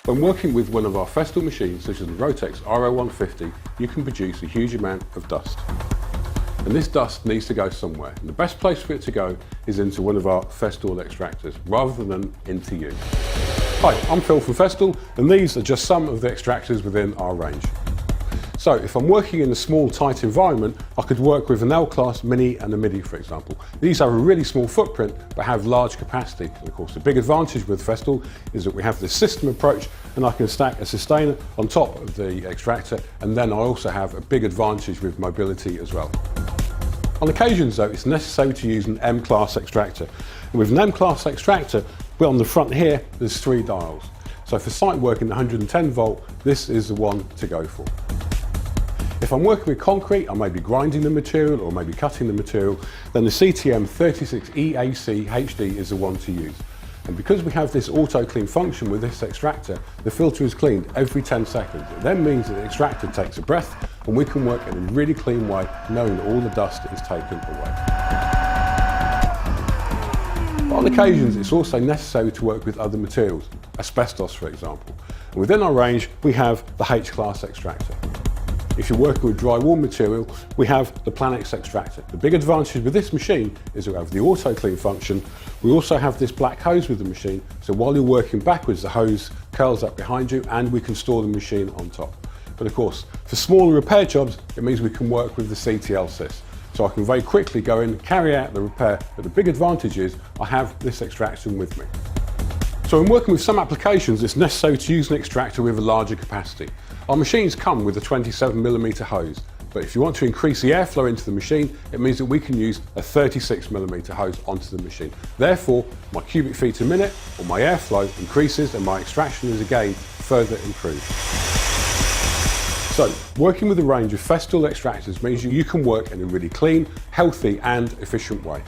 When working with one of our Festool machines, such as the Rotex RO150, you can produce a huge amount of dust. And this dust needs to go somewhere. And the best place for it to go is into one of our Festool extractors, rather than into you. Hi, I'm Phil from Festool, and these are just some of the extractors within our range. So if I'm working in a small, tight environment, I could work with an L-class Mini and a Midi, for example. These have a really small footprint, but have large capacity. And of course, the big advantage with Festool is that we have this system approach, and I can stack a sustainer on top of the extractor, and then I also have a big advantage with mobility as well. On occasions though, it's necessary to use an M-class extractor. And with an M-class extractor, well, on the front here, there's 3 dials. So for site work in 110 volt, this is the one to go for. If I'm working with concrete, I may be grinding the material or maybe cutting the material, then the CTM 36EAC HD is the one to use. And because we have this auto clean function with this extractor, the filter is cleaned every 10 seconds. It then means that the extractor takes a breath and we can work in a really clean way, knowing that all the dust is taken away. But on occasions, it's also necessary to work with other materials, asbestos for example. And within our range, we have the H-class extractor. If you're working with drywall material, we have the Planix extractor. The big advantage with this machine is we have the auto clean function. We also have this black hose with the machine, so while you're working backwards, the hose curls up behind you and we can store the machine on top. But of course, for smaller repair jobs, it means we can work with the CTL sys. So I can very quickly go in, carry out the repair, but the big advantage is I have this extractor with me. So in working with some applications, it's necessary to use an extractor with a larger capacity. Our machines come with a 27mm hose, but if you want to increase the airflow into the machine, it means that we can use a 36mm hose onto the machine. Therefore, my cubic feet a minute or my airflow increases and my extraction is again further improved. So, working with a range of Festool extractors means you can work in a really clean, healthy and efficient way.